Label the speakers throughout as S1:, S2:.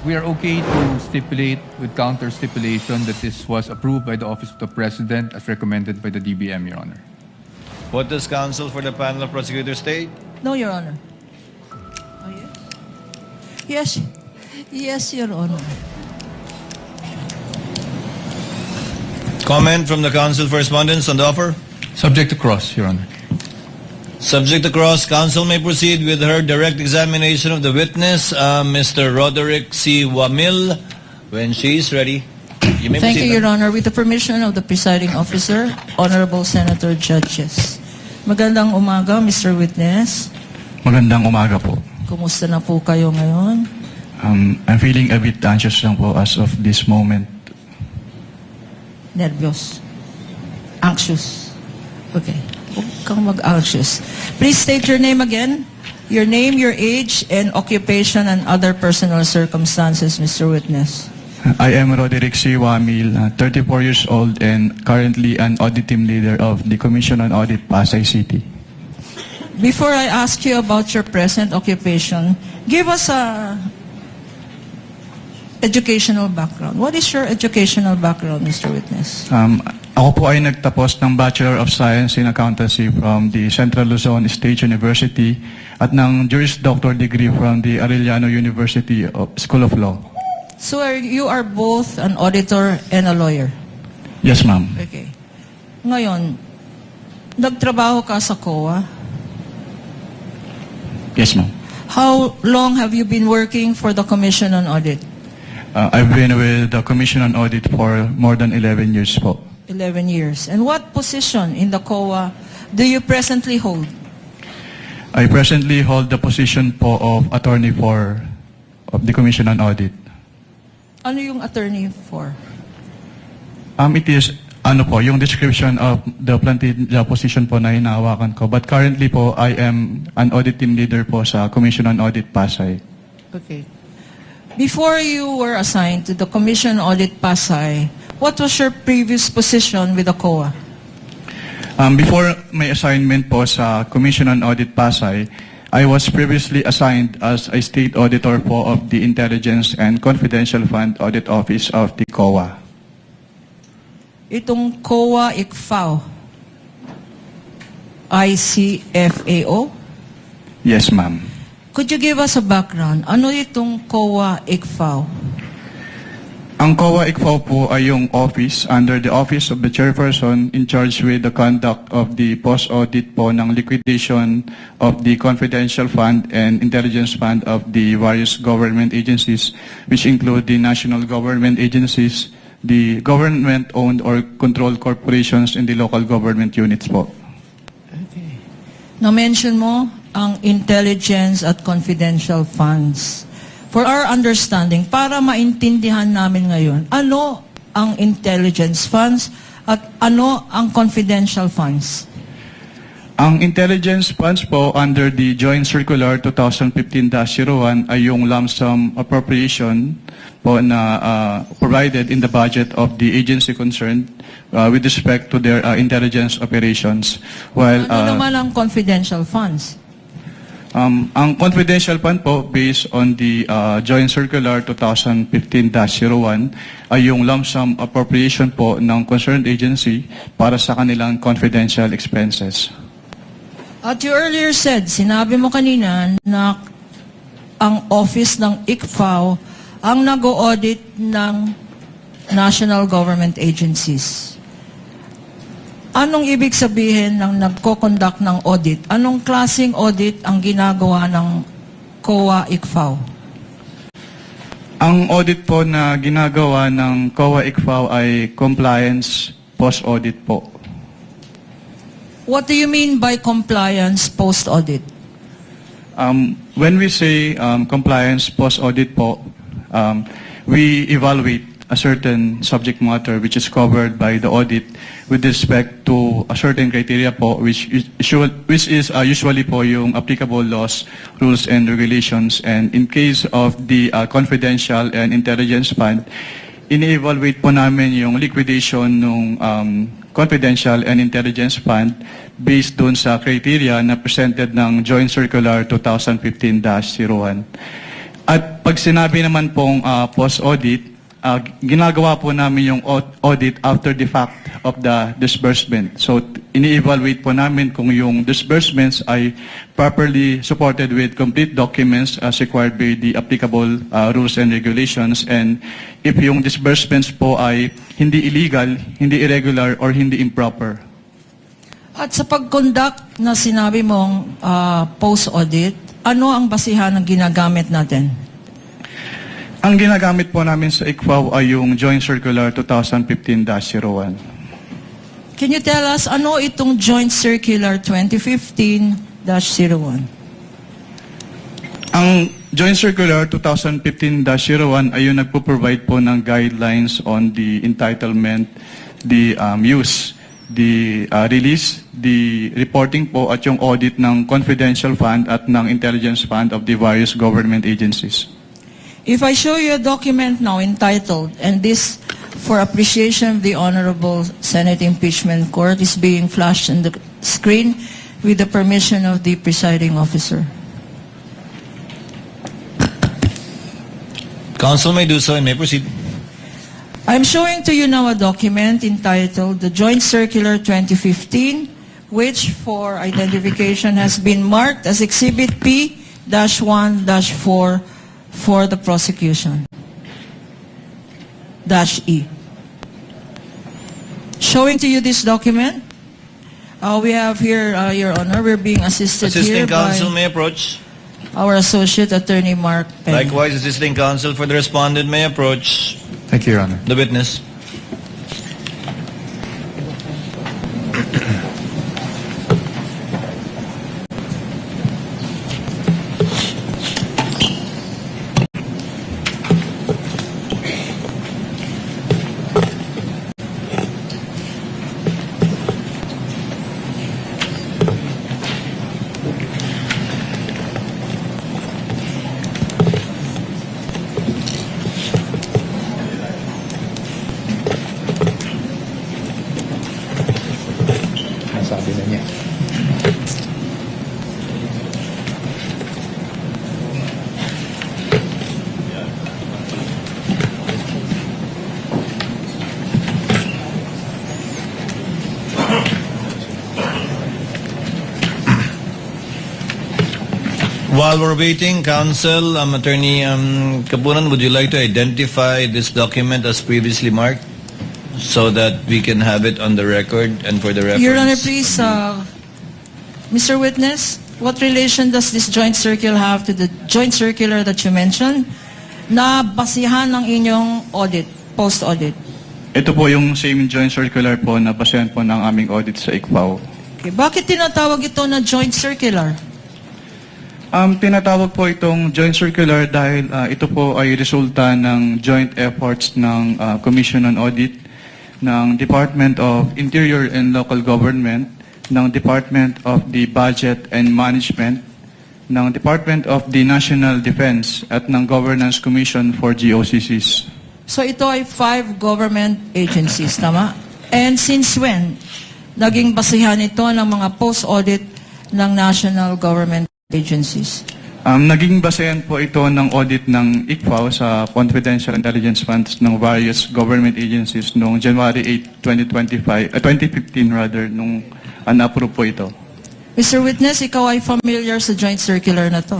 S1: we are okay to stipulate with counter stipulation that this was approved by the Office of the President as recommended by the DBM, Your Honor.
S2: What does counsel for the panel of prosecutors state?
S3: No, Your Honor. Oh, yes? Yes, Your Honor.
S2: Comment from the counsel for respondents on the offer?
S1: Subject to cross, Your Honor.
S2: Subject to cross, counsel may proceed with her direct examination of the witness, Mr. Roderick C. Wamil, when she is ready. You may
S3: Thank
S2: proceed,
S3: you, Your
S2: ma'am.
S3: Honor. With the permission of the presiding officer, Honorable Senator Judges. Magandang umaga, Mr. Witness.
S4: Magandang umaga po.
S3: Kumusta na po kayo ngayon?
S4: I'm feeling a bit anxious lang po as of this moment.
S3: Nervyos. Anxious. Okay. Huwag kang mag-anxious. Please state your name again. Your name, your age, and occupation and other personal circumstances, Mr. Witness.
S4: I am Roderick C. Wamil, 34 years old and currently an audit team leader of the Commission on Audit, Pasay City.
S3: Before I ask you about your present occupation, give us a educational background. What is your educational background, Mr. Witness?
S4: Ako po ay nagtapos ng Bachelor of Science in Accountancy from the Central Luzon State University at ng Juris Doctor degree from the Arellano University School of Law.
S3: So you are both an auditor and a lawyer?
S4: Yes, ma'am.
S3: Okay. Ngayon, nagtrabaho ka sa COA?
S4: Yes, ma'am.
S3: How long have you been working for the Commission on Audit?
S4: I've been with the Commission on Audit for more than 11 years po.
S3: 11 years. And what position in the COA do you presently hold?
S4: I presently hold the position po of attorney of the Commission on Audit.
S3: Ano yung attorney for?
S4: It is, yung description of the planted job position po na hinahawakan ko. But currently po, I am an audit team leader po sa Commission on Audit Pasay.
S3: Okay. Before you were assigned to the Commission on Audit Pasay, what was your previous position with the COA?
S4: Before my assignment po sa Commission on Audit Pasay, I was previously assigned as a state auditor po of the Intelligence and Confidential Fund Audit Office of the COA.
S3: Itong COA ICFAO, ICFAO?
S4: Yes, ma'am.
S3: Could you give us a background? Ano itong COA ICFAO?
S4: Ang COA ICFAO po ay yung office under the Office of the Chairperson in charge with the conduct of the post-audit po ng liquidation of the confidential fund and intelligence fund of the various government agencies, which include the national government agencies, the government-owned or controlled corporations, and the local government units po.
S3: Okay. Na-mention mo ang intelligence at confidential funds. For our understanding, para maintindihan namin ngayon, ano ang intelligence funds at ano ang confidential funds?
S4: Ang intelligence funds po under the Joint Circular 2015-01 ay yung lump sum appropriation po na provided in the budget of the agency concerned with respect to their intelligence operations. While,
S3: Ano naman ang confidential funds?
S4: ang confidential fund po based on the Joint Circular 2015-01 ay yung lump sum appropriation po ng concerned agency para sa kanilang confidential expenses.
S3: At you earlier said, sinabi mo kanina na ang office ng ICFAO ang nag-audit ng national government agencies. Anong ibig sabihin ng nagko-conduct ng audit? Anong klaseng audit ang ginagawa ng COA ICFAO?
S4: Ang audit po na ginagawa ng COA ICFAO ay compliance post-audit po.
S3: What do you mean by compliance post-audit?
S4: When we say compliance post-audit po, we evaluate a certain subject matter which is covered by the audit with respect to a certain criteria po which is usually po yung applicable laws, rules, and regulations. And in case of the confidential and intelligence fund, ini-evaluate po namin yung liquidation ng confidential and intelligence fund based dun sa criteria na presented ng Joint Circular 2015-01. At pag sinabi naman pong post-audit, ginagawa po namin yung audit after the fact of the disbursement. So, ini-evaluate po namin kung yung disbursements ay properly supported with complete documents as required by the applicable rules and regulations. And if yung disbursements po ay hindi illegal, hindi irregular, or hindi improper.
S3: At sa pag-conduct na sinabi mong post-audit, ano ang basihan ng ginagamit natin?
S4: Ang ginagamit po namin sa ICFAO ay yung Joint Circular 2015-01.
S3: Can you tell us, ano itong Joint Circular 2015-01?
S4: Ang Joint Circular 2015-01 ay yung nagpo-provide po ng guidelines on the entitlement, the use, the release, the reporting po at yung audit ng confidential fund at ng intelligence fund of the various government agencies.
S3: If I show you a document now entitled, and this for appreciation of the Honorable Senate Impeachment Court is being flashed on the screen with the permission of the presiding officer.
S2: Council may do so and may proceed.
S3: I'm showing to you now a document entitled the Joint Circular 2015, which for identification has been marked as Exhibit P-1-4 for the prosecution. -E. Showing to you this document, we have here, Your Honor, we're being assisted here
S2: Assisting counsel
S3: by
S2: may approach.
S3: our Associate Attorney Mark Penn.
S2: Likewise, assisting counsel for the respondent may approach
S1: Thank you, Your Honor.
S2: the witness.
S1: Sabi na niya.
S2: While we're waiting, counsel, Attorney Kapunan, would you like to identify this document as previously marked so that we can have it on the record and for the reference?
S3: Your Honor, please, Mr. Witness, what relation does this joint circular have to the joint circular that you mentioned na basihan ng inyong audit, post-audit?
S4: Ito po yung same joint circular po na basehan po ng aming audit sa ICFAO.
S3: Okay. Bakit tinatawag ito na joint circular?
S4: Tinatawag po itong joint circular dahil ito po ay resulta ng joint efforts ng Commission on Audit, ng Department of Interior and Local Government, ng Department of the Budget and Management, ng Department of the National Defense at ng Governance Commission for GOCCs.
S3: So ito ay 5 government agencies, tama? And since when naging basihan ito ng mga post-audit ng national government agencies?
S4: Naging basehan po ito ng audit ng ICFAO sa confidential intelligence funds ng various government agencies noong January 8, 2015 rather, nung un-approve po ito.
S3: Mr. Witness, ikaw ay familiar sa joint circular na to?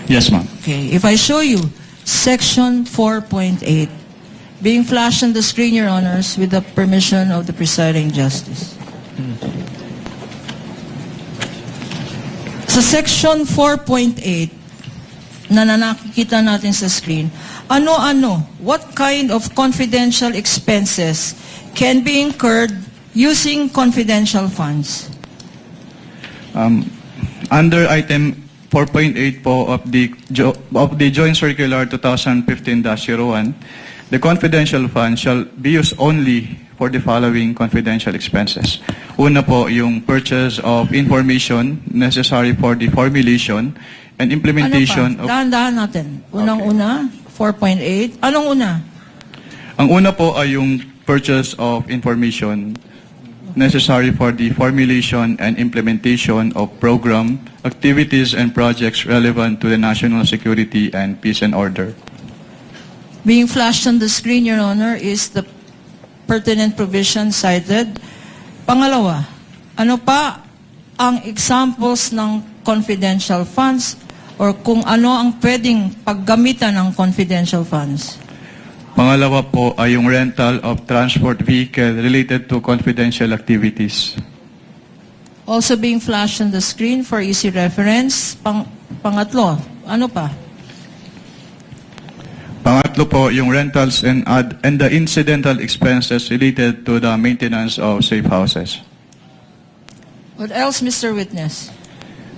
S4: Yes, ma'am.
S3: Okay, if I show you Section 4.8 being flashed on the screen, Your Honors, with the permission of the presiding justice. Sa Section 4.8 na nakikita natin sa screen, ano-ano, what kind of confidential expenses can be incurred using confidential funds?
S4: Under item 4.8 po of the Joint Circular 2015-01, the confidential fund shall be used only for the following confidential expenses. Una po, yung purchase of information necessary for the formulation and implementation
S3: Ano pa? Dahan-dahan natin. Unang-una, 4.8. Anong una?
S4: Ang una po ay yung purchase of information necessary for the formulation and implementation of program, activities, and projects relevant to the national security and peace and order.
S3: Being flashed on the screen, Your Honor, is the pertinent provision cited. Pangalawa, ano pa ang examples ng confidential funds or kung ano ang pwedeng paggamitan ng confidential funds?
S4: Pangalawa po ay yung rental of transport vehicle related to confidential activities.
S3: Also being flashed on the screen for easy reference. Pangatlo, ano pa?
S4: Pangatlo po yung rentals and the incidental expenses related to the maintenance of safe houses.
S3: What else, Mr. Witness?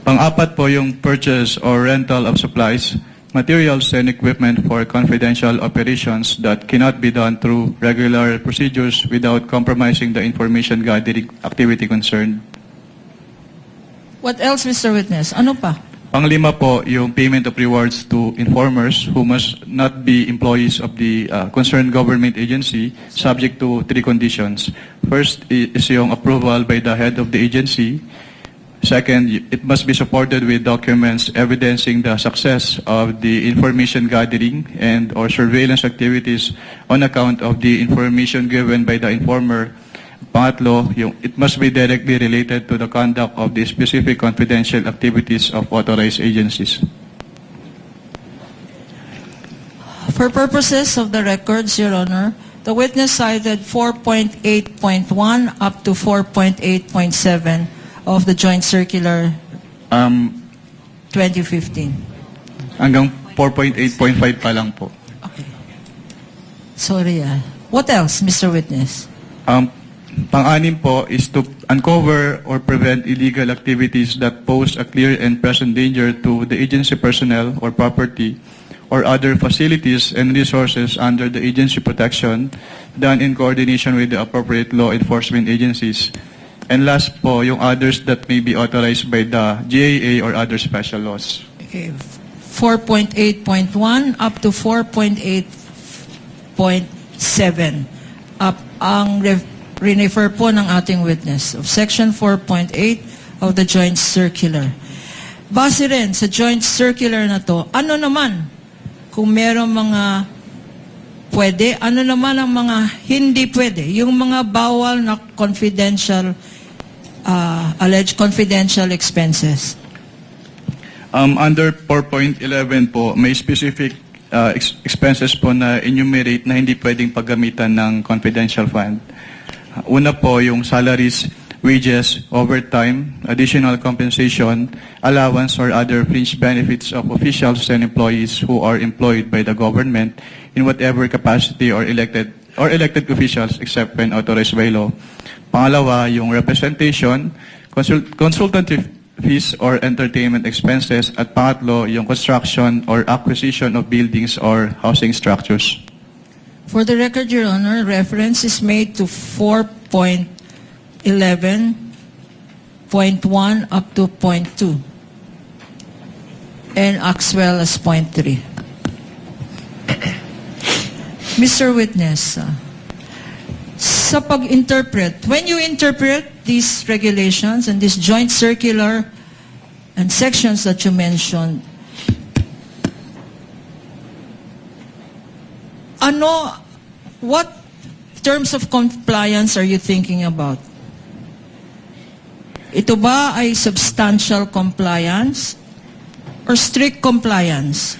S4: Pang-apat po yung purchase or rental of supplies, materials and equipment for confidential operations that cannot be done through regular procedures without compromising the information gathering activity concerned.
S3: What else, Mr. Witness? Ano pa?
S4: Panglima po, yung payment of rewards to informers who must not be employees of the concerned government agency subject to 3 conditions. First is yung approval by the head of the agency. Second, it must be supported with documents evidencing the success of the information gathering and or surveillance activities on account of the information given by the informer. Pangatlo, it must be directly related to the conduct of the specific confidential activities of authorized agencies.
S3: For purposes of the records, Your Honor, the witness cited 4.8.1 up to 4.8.7 of the Joint Circular 2015.
S4: Hanggang 4.8.5 pa lang po.
S3: Okay. Sorry. What else, Mr. Witness?
S4: Pang-anim po is to uncover or prevent illegal activities that pose a clear and present danger to the agency personnel or property or other facilities and resources under the agency protection done in coordination with the appropriate law enforcement agencies. And last po, yung others that may be authorized by the GAA or other special laws.
S3: Okay. 4.8.1 up to 4.8.7 up ang refer po ng ating witness of Section 4.8 of the Joint Circular. Base rin sa Joint Circular na to, ano naman kung merong mga pwede, ano naman ang mga hindi pwede, yung mga bawal na confidential, alleged confidential expenses.
S4: Under 4.11 po, may specific expenses po na enumerate na hindi pwedeng paggamitan ng confidential fund. Una po, yung salaries, wages, overtime, additional compensation, allowance, or other fringe benefits of officials and employees who are employed by the government in whatever capacity or elected officials except when authorized by law. Pangalawa, yung representation, consultative fees or entertainment expenses. At pangatlo, yung construction or acquisition of buildings or housing structures.
S3: For the record, Your Honor, reference is made to 4.11.1 up to .2 and as well as .3. Mr. Witness, sa pag-interpret, when you interpret these regulations and this joint circular and sections that you mentioned, what terms of compliance are you thinking about? Ito ba ay substantial compliance or strict compliance?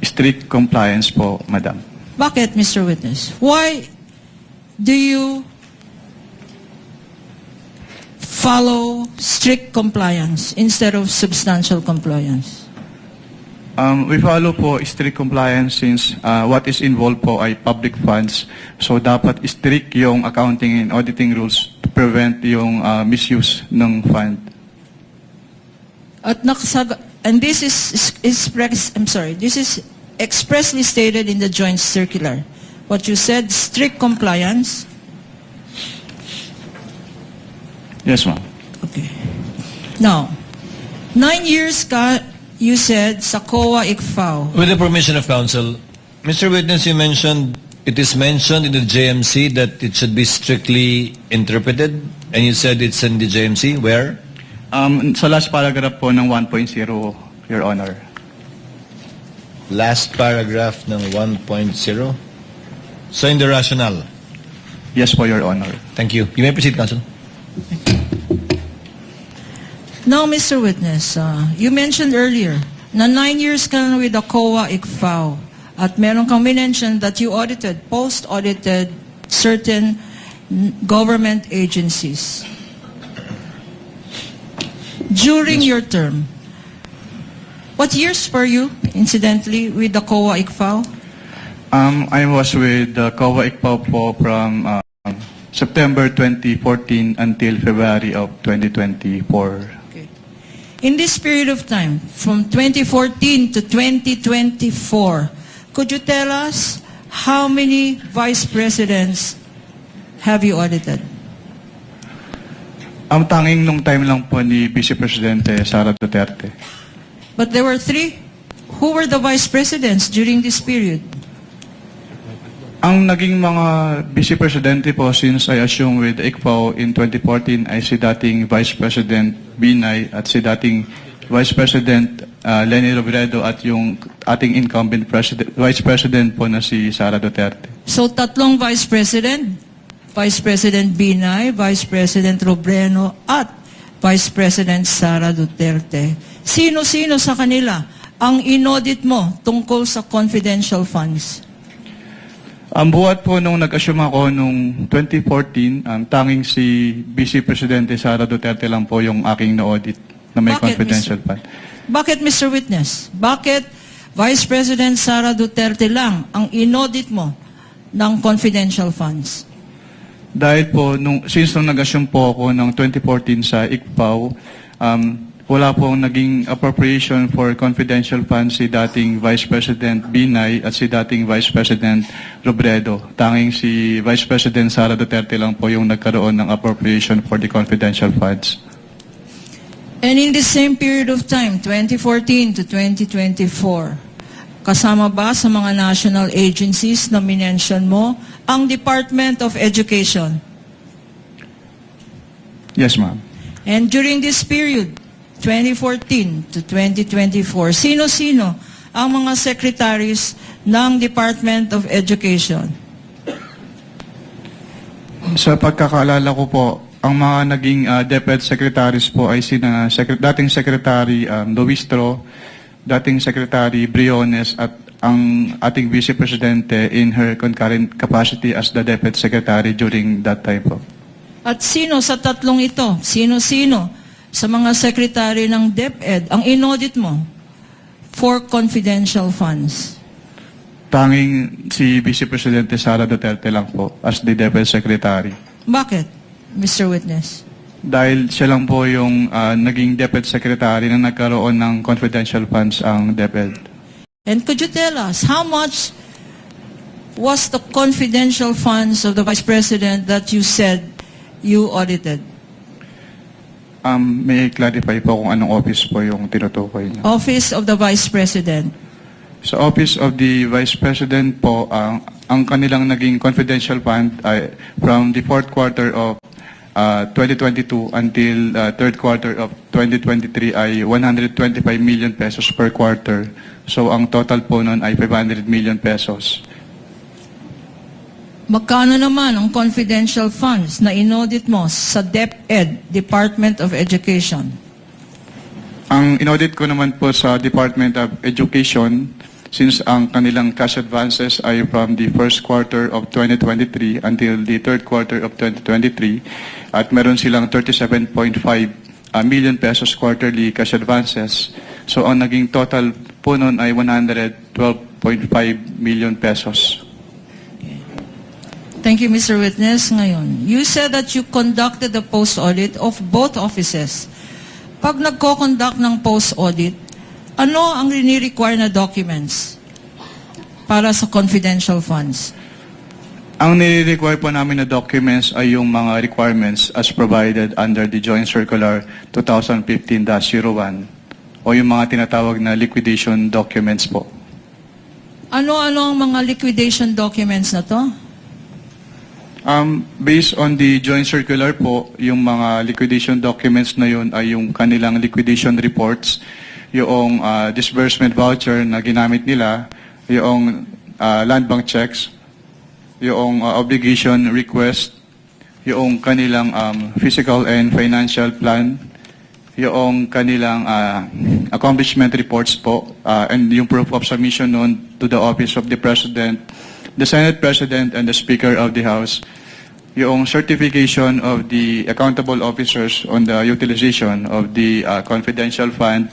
S4: Strict compliance po, Madam.
S3: Bakit, Mr. Witness? Why do you follow strict compliance instead of substantial compliance?
S4: We follow po strict compliance since what is involved po ay public funds. So dapat strict yung accounting and auditing rules to prevent yung misuse ng fund.
S3: At and this is expressly stated in the joint circular. What you said, strict compliance.
S4: Yes, ma'am.
S3: Okay. Now, 9 years you said sa COA ICFAO.
S2: With the permission of counsel, Mr. Witness, you mentioned it is mentioned in the JMC that it should be strictly interpreted, and you said it's in the JMC. Where?
S4: Sa last paragraph po ng 1.0, Your Honor.
S2: Last paragraph ng 1.0. So in the rationale.
S4: Yes po, Your Honor.
S2: Thank you. You may proceed, Counsel.
S3: Now, Mr. Witness, you mentioned earlier na 9 years ka na with the COA ICFAO at meron kang mention that you audited, post-audited certain government agencies. During your term, what years were you, incidentally, with the COA ICFAO?
S4: I was with the COA ICFAO po from September 2014 until February of 2024.
S3: In this period of time, from 2014 to 2024, could you tell us how many vice presidents have you audited?
S4: Ang tanging nung time lang po ni Vice Presidente Sara Duterte.
S3: But there were 3. Who were the vice presidents during this period?
S4: Ang naging mga Vice Presidente po since I assumed with ICFAO in 2014 ay si dating Vice President Binay at si dating Vice President Leni Robredo at yung ating incumbent Vice President po na si Sara Duterte.
S3: So, 3 vice president, Vice President Binay, Vice President Robredo, at Vice President Sara Duterte. Sino-sino sa kanila ang inaudit mo tungkol sa confidential funds?
S4: Ang buhat po nung nag-assume ako nung 2014, tanging si Vice Presidente Sara Duterte lang po yung aking na-audit na may
S3: Bakit,
S4: confidential fund.
S3: Bakit, Mr. Witness? Bakit Vice President Sara Duterte lang ang inaudit mo ng confidential funds?
S4: Dahil po, since nung nag-assume po ako ng 2014 sa ICFAO, wala pong naging appropriation for confidential funds si dating Vice President Binay at si dating Vice President Robredo. Tanging si Vice President Sara Duterte lang po yung nagkaroon ng appropriation for the confidential funds.
S3: And in the same period of time, 2014 to 2024, kasama ba sa mga national agencies na minention mo ang Department of Education?
S4: Yes, ma'am.
S3: And during this period, 2014 to 2024, sino-sino ang mga secretaries ng Department of Education?
S4: Sa pagkakaalala ko po, ang mga naging DepEd secretaries po ay sina dating Secretary Luistro, dating Secretary Briones at ang ating Vice Presidente in her concurrent capacity as the DepEd Secretary during that time po.
S3: At sino sa 3 ito? Sino-sino sa mga secretary ng DepEd ang inaudit mo for confidential funds?
S4: Tanging si Vice Presidente Sara Duterte lang po as the DepEd Secretary.
S3: Bakit, Mr. Witness?
S4: Dahil siya lang po yung naging DepEd Secretary na nagkaroon ng confidential funds ang DepEd.
S3: And could you tell us how much was the confidential funds of the Vice President that you said you audited?
S4: May clarify po kung anong office po yung tinutukoy niya.
S3: Office of the Vice President.
S4: Sa Office of the Vice President po, ang kanilang naging confidential fund ay from the 4th quarter of 2022 until 3rd quarter of 2023 ay 125 million pesos per quarter. So ang total po nun ay 500 million pesos.
S3: Magkano naman ang confidential funds na inaudit mo sa DepEd, Department of Education?
S4: Ang inaudit ko naman po sa Department of Education, since ang kanilang cash advances ay from the 1st quarter of 2023 until the 3rd quarter of 2023, at meron silang 37.5 million pesos quarterly cash advances. So ang naging total po nun ay 112.5 million pesos.
S3: Thank you, Mr. Witness. Ngayon, you said that you conducted the post-audit of both offices. Pag nagko-conduct ng post-audit, ano ang rini-require na documents para sa confidential funds?
S4: Ang nire-require po namin na documents ay yung mga requirements as provided under the Joint Circular 2015-01 o yung mga tinatawag na liquidation documents po.
S3: Ano-ano ang mga liquidation documents na to?
S4: Based on the joint circular po, yung mga liquidation documents na yun ay yung kanilang liquidation reports, yung disbursement voucher na ginamit nila, yung land bank checks, yung obligation request, yung kanilang physical and financial plan, yung kanilang accomplishment reports po, and yung proof of submission noon to the Office of the President, the Senate President, and the Speaker of the House, yung certification of the accountable officers on the utilization of the confidential fund,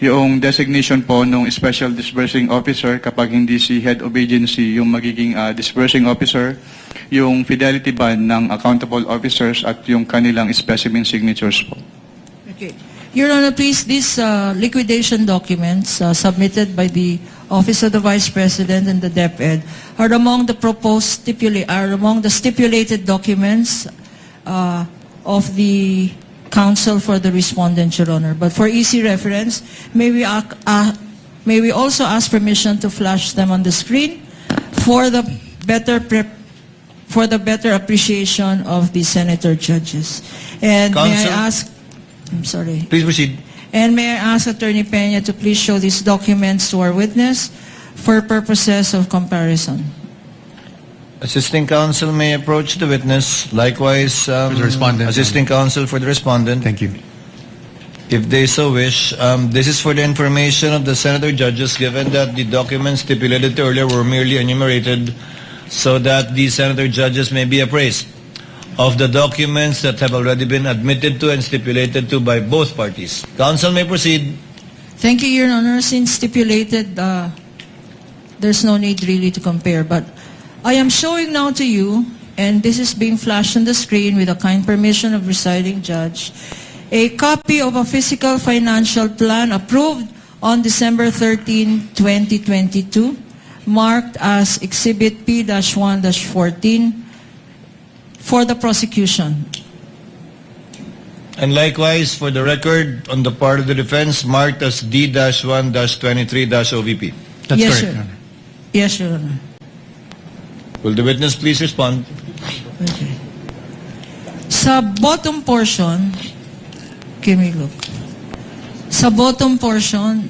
S4: yung designation po ng special disbursing officer kapag hindi si head of agency yung magiging disbursing officer, yung fidelity bond ng accountable officers at yung kanilang specimen signatures po.
S3: Okay. Your Honor, please, these liquidation documents submitted by the Office of the Vice President and the DepEd are among the stipulated documents of the Counsel for the Respondent, Your Honor. But for easy reference, may we also ask permission to flash them on the screen for the better appreciation of the senator judges. And may I
S2: Counsel?
S3: ask, I'm sorry.
S2: Please proceed.
S3: And may I ask Attorney Peña to please show these documents to our witness for purposes of comparison.
S2: Assisting counsel may approach the witness. Likewise,
S1: the respondent.
S2: assisting counsel for the respondent.
S1: Thank you.
S2: If they so wish, this is for the information of the senator judges, given that the documents stipulated earlier were merely enumerated so that the senator judges may be appraised of the documents that have already been admitted to and stipulated to by both parties. Counsel may proceed.
S3: Thank you, Your Honor. Since stipulated, there's no need really to compare. But I am showing now to you, and this is being flashed on the screen with the kind permission of presiding judge, a copy of a fiscal financial plan approved on December 13, 2022, marked as Exhibit P-1-14 for the prosecution.
S2: And likewise, for the record, on the part of the defense, marked as D-1-23-OVP.
S1: That's
S3: Yes,
S1: correct,
S3: sir.
S1: Your Honor.
S3: Yes, Your Honor.
S2: Will the witness please respond?
S3: Okay. Sa bottom portion, give me a look. Sa bottom portion,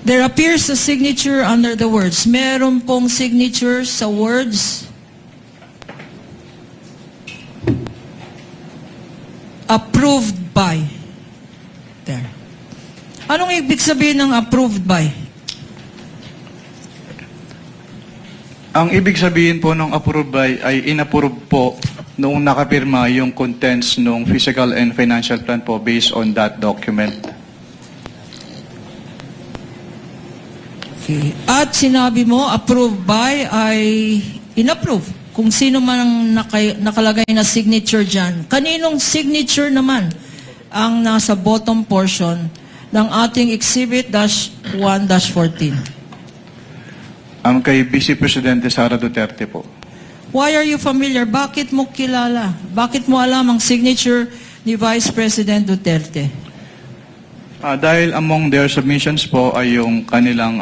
S3: there appears a signature under the words. Meron pong signature sa words. Approved by. There. Anong ibig sabihin ng approved by?
S4: Ang ibig sabihin po ng approve by ay inapprove po nung nakapirma yung contents ng physical and financial plan po based on that document.
S3: Okay. At sinabi mo, approved by ay inapprove. Kung sino man ang nakalagay na signature dyan. Kaninong signature naman ang nasa bottom portion ng ating Exhibit -1-14?
S4: Kay Vice Presidente Sara Duterte po.
S3: Why are you familiar? Bakit mo kilala? Bakit mo alam ang signature ni Vice President Duterte?
S4: Dahil among their submissions po ay yung kanilang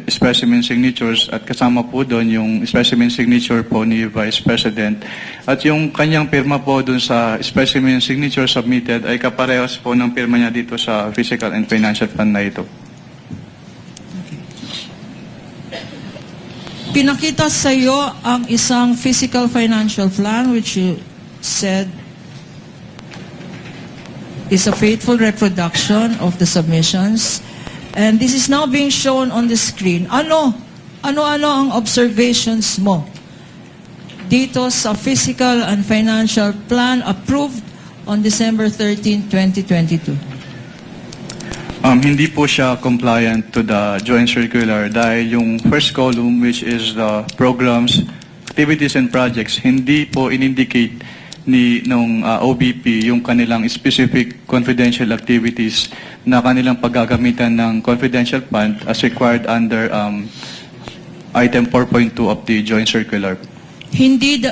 S4: specimen signatures at kasama po doon yung specimen signature po ni Vice President. At yung kanyang pirma po doon sa specimen signature submitted ay kaparehas po ng pirma niya dito sa physical and financial plan na ito.
S3: Pinakita sa iyo ang isang physical financial plan which you said is a faithful reproduction of the submissions, and this is now being shown on the screen. Ano ang observations mo dito sa physical and financial plan approved on December 13, 2022?
S4: Hindi po siya compliant to the joint circular dahil yung first column, which is the programs, activities and projects, hindi po in-indicate nung OBP yung kanilang specific confidential activities na kanilang paggagamitan ng confidential fund as required under item 4.2 of the joint circular.
S3: Hindi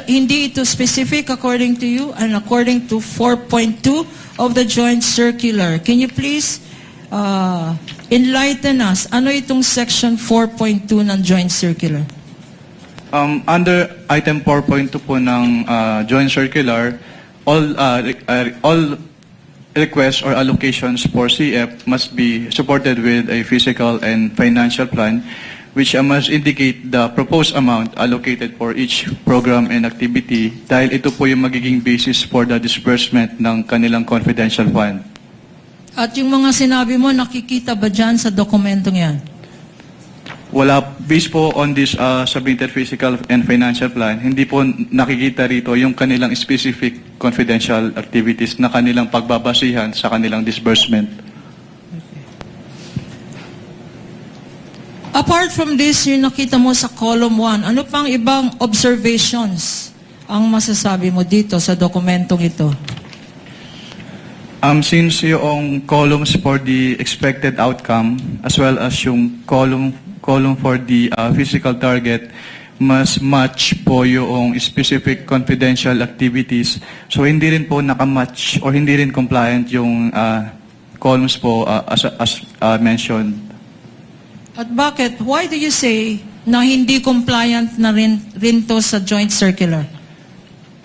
S3: ito specific according to you and according to 4.2 of the joint circular. Can you please enlighten us. Ano itong section 4.2 ng joint circular?
S4: Under item 4.2 po ng joint circular, all requests or allocations for CF must be supported with a physical and financial plan which must indicate the proposed amount allocated for each program and activity dahil ito po yung magiging basis for the disbursement ng kanilang confidential fund.
S3: At yung mga sinabi mo, nakikita ba dyan sa dokumentong yan?
S4: Wala, based po on this submitted physical and financial plan, hindi po nakikita rito yung kanilang specific confidential activities na kanilang pagbabasihan sa kanilang disbursement.
S3: Apart from this, yung nakita mo sa column 1, ano pang ibang observations ang masasabi mo dito sa dokumentong ito?
S4: Since yung columns for the expected outcome as well as yung column for the physical target mas match po yung specific confidential activities. So hindi rin po nakamatch or hindi rin compliant yung columns po as mentioned.
S3: At bakit? Why do you say na hindi compliant na rin to sa joint circular?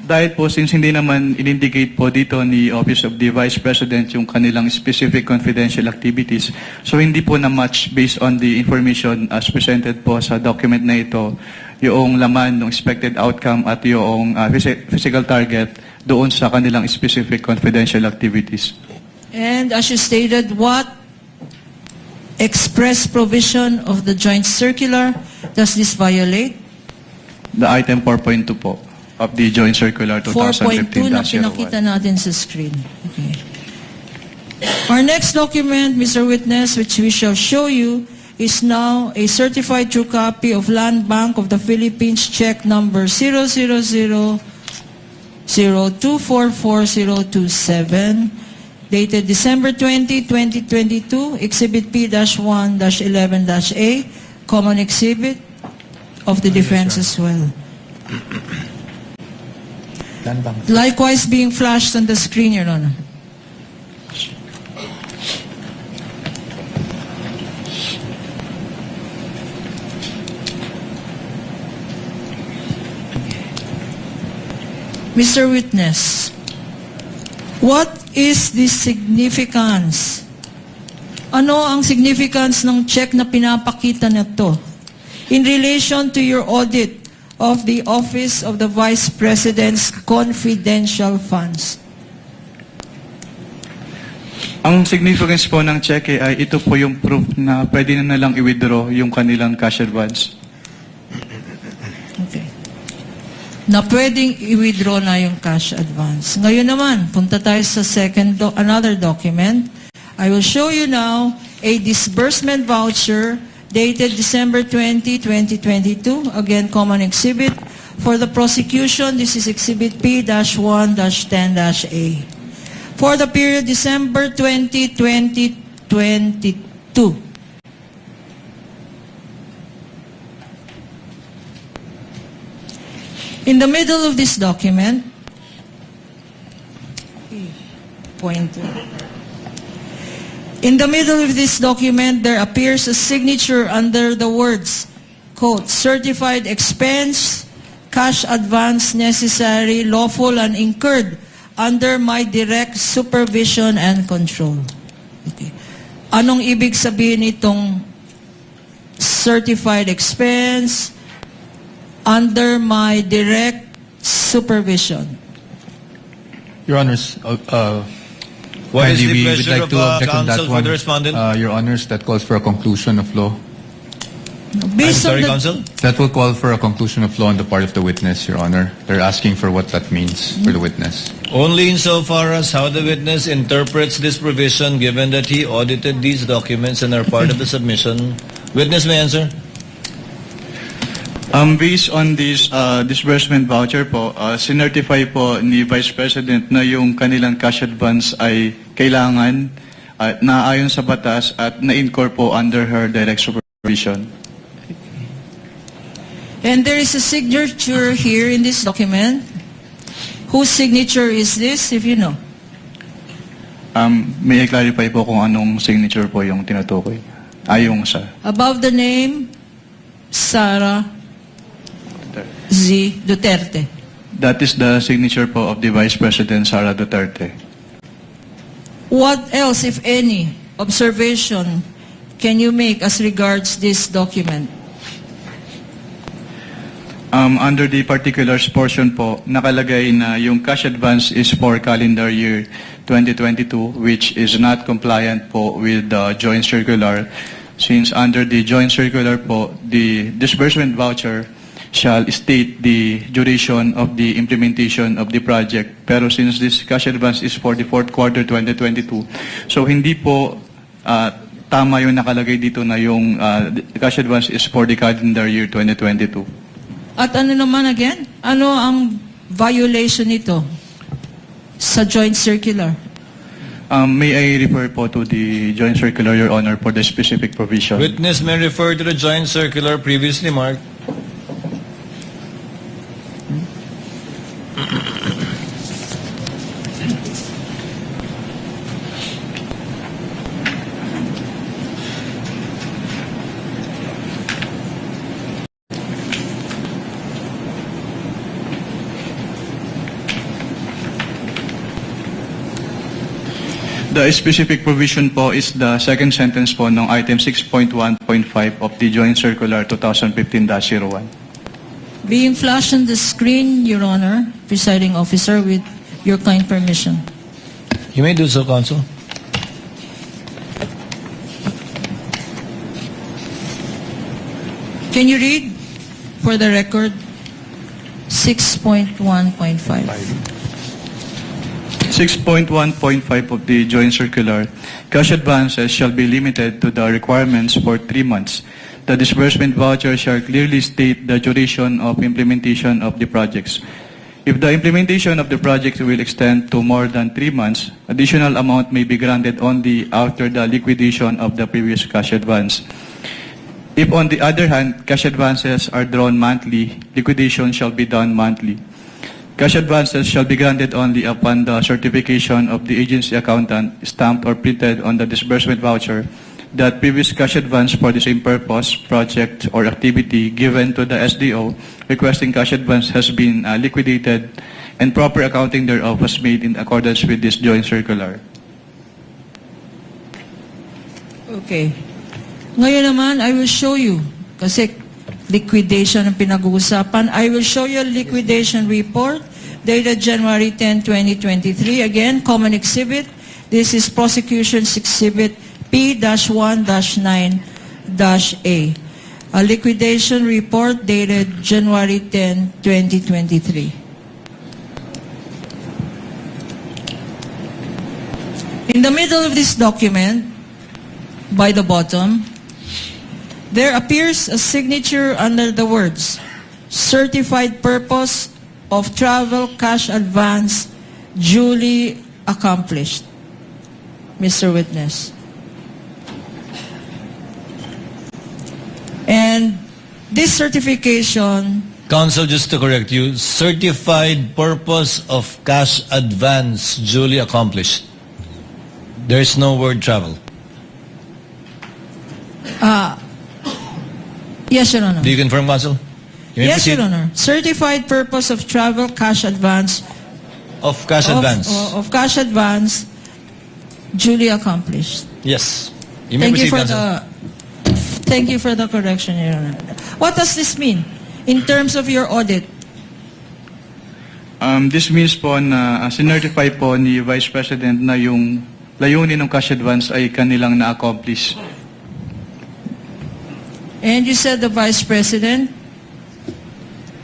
S4: Dahil po, since hindi naman in-indicate po dito ni Office of the Vice President yung kanilang specific confidential activities, so hindi po na-match based on the information as presented po sa document na ito, yung laman ng expected outcome at yung physical target doon sa kanilang specific confidential activities.
S3: And as you stated, what express provision of the joint circular does this violate?
S4: The item 4.2 po of the Joint Circular
S3: 4.2 na
S4: 2015-01.
S3: pinakita natin sa screen. Okay. Our next document, Mr. Witness, which we shall show you, is now a certified true copy of Land Bank of the Philippines check number 00002444027, dated December 20, 2022, Exhibit P-1-11-A, common exhibit of the defense as well. Likewise being flashed on the screen, Your Honor. Mr. Witness, what is the significance? Ano ang significance ng check na pinapakita nito in relation to your audit of the Office of the Vice President's confidential funds?
S4: Ang significance po ng cheque ay ito po yung proof na pwede na nalang i-withdraw yung kanilang cash advance.
S3: Okay. Na pwedeng i-withdraw na yung cash advance. Ngayon naman, punta tayo sa another document. I will show you now a disbursement voucher dated December 20, 2022. Again, common exhibit. For the prosecution, this is Exhibit P-1-10-A. For the period December 20, 2022. In the middle of this document, in the middle of this document, there appears a signature under the words, quote, certified expense, cash advance necessary, lawful and incurred under my direct supervision and control. Okay. Anong ibig sabihin itong certified expense under my direct supervision?
S1: Your Honors,
S2: What is the
S1: kindly, we would
S2: pleasure
S1: like
S2: of
S1: to object on that
S2: counsel for
S1: one.
S2: the respondent?
S1: Your Honors, that calls for a conclusion of law.
S2: I'm
S3: Based on
S2: sorry,
S3: the-
S2: counsel?
S1: That will call for a conclusion of law on the part of the witness, Your Honor. They're asking for what that means for the witness.
S2: Only insofar as how the witness interprets this provision, given that he audited these documents and are part of the submission. Witness may answer.
S4: Based on this disbursement voucher po, sinertify po ni Vice President na yung kanilang cash advance ay kailangan na ayon sa batas at na-incur po under her direct supervision.
S3: And there is a signature here in this document. Whose signature is this, if you know?
S4: May I clarify po kung anong signature po yung tinutukoy? Yung sa...
S3: Above the name, Sara Z. Duterte.
S4: That is the signature po of the Vice President Sara Duterte.
S3: What else, if any, observation can you make as regards this document?
S4: Under the particulars portion po, nakalagay na yung cash advance is for calendar year 2022, which is not compliant po with the joint circular. Since under the joint circular po, the disbursement voucher shall state the duration of the implementation of the project. Pero since this cash advance is for the fourth quarter 2022, so hindi po tama yung nakalagay dito na yung cash advance is for the calendar year 2022.
S3: At ano naman again? Ano ang violation nito sa joint circular?
S4: May I refer po to the joint circular, Your Honor, for the specific provision?
S2: Witness may refer to the joint circular previously marked.
S4: The specific provision po is the second sentence po ng item 6.1.5 of the joint circular 2015-01.
S3: Being flashed on the screen, Your Honor, presiding officer, with your kind permission.
S2: You may do so, Counsel.
S3: Can you read, for the record, 6.1.5?
S4: 6.1.5 of the joint circular, cash advances shall be limited to the requirements for 3 months. The disbursement voucher shall clearly state the duration of implementation of the projects. If the implementation of the project will extend to more than 3 months, additional amount may be granted only after the liquidation of the previous cash advance. If on the other hand, cash advances are drawn monthly, liquidation shall be done monthly. Cash advances shall be granted only upon the certification of the agency accountant stamped or printed on the disbursement voucher that previous cash advance for the same purpose, project, or activity given to the SDO requesting cash advance has been liquidated and proper accounting thereof was made in accordance with this joint circular.
S3: Okay. Ngayon naman, I will show you. Kasi liquidation ang pinag-uusapan. I will show you a liquidation report dated January 10, 2023. Again, common exhibit. This is prosecution's exhibit P-1-9-A. A liquidation report dated January 10, 2023. In the middle of this document, by the bottom, there appears a signature under the words, certified purpose of travel cash advance duly accomplished. Mr. Witness. And this certification,
S2: Counsel, just to correct you, certified purpose of cash advance duly accomplished. There's no word travel.
S3: yes, Your Honor.
S2: Do you confirm, Counsel? You may
S3: Yes,
S2: proceed.
S3: Your Honor. Certified purpose of travel cash advance
S2: Of cash advance.
S3: of cash advance duly accomplished.
S2: Yes. You may proceed, Counsel.
S3: Thank you for the correction, Your Honor. What does this mean in terms of your audit?
S4: This means po na sinertify po ni Vice President na yung layunin ng cash advance ay kanilang na-accomplish.
S3: And you said the Vice President,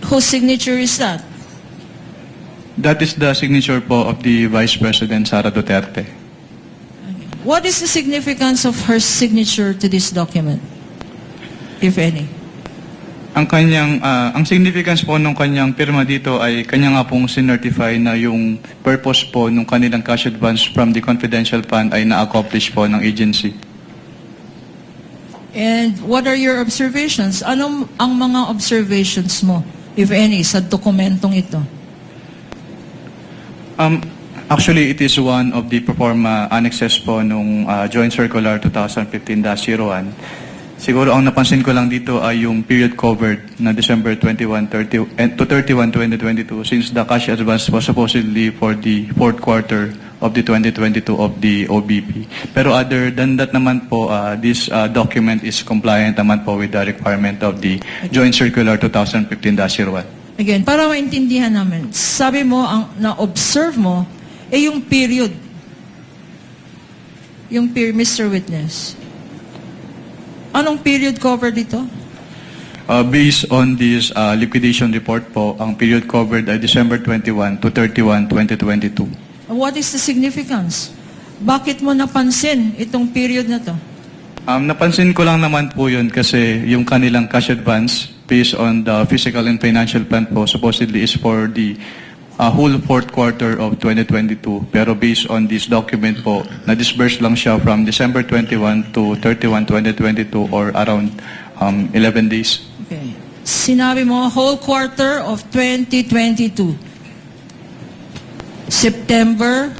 S3: whose signature is that?
S4: That is the signature po of the Vice President Sara Duterte.
S3: What is the significance of her signature to this document, if any?
S4: Ang significance po ng kanyang pirma dito ay kanya nga pong sinertify na yung purpose po ng kanilang cash advance from the confidential fund ay na-accomplish po ng agency.
S3: And what are your observations? Ano ang mga observations mo, if any, sa dokumentong ito?
S4: Actually, it is one of the proforma annexes po nung Joint Circular 2015-01. Siguro ang napansin ko lang dito ay yung period covered na December 21 to 31, 2022 since the cash advance was supposedly for the fourth quarter of the 2022 of the OBP. Pero other than that naman po, this document is compliant naman po with the requirement of the Joint Circular 2015-01.
S3: Again, para maintindihan namin, sabi mo, ang na-observe mo, yung period. Yung period, Mr. Witness. Anong period covered dito?
S4: Based on this liquidation report po, ang period covered ay December 21 to 31, 2022.
S3: What is the significance? Bakit mo napansin itong period na to?
S4: Napansin ko lang naman po yun kasi yung kanilang cash advance based on the physical and financial plan po supposedly is for the whole fourth quarter of 2022. Pero based on this document po, na-disburse lang siya from December 21 to 31, 2022 or around 11 days.
S3: Okay. Sinabi mo, whole quarter of 2022. September,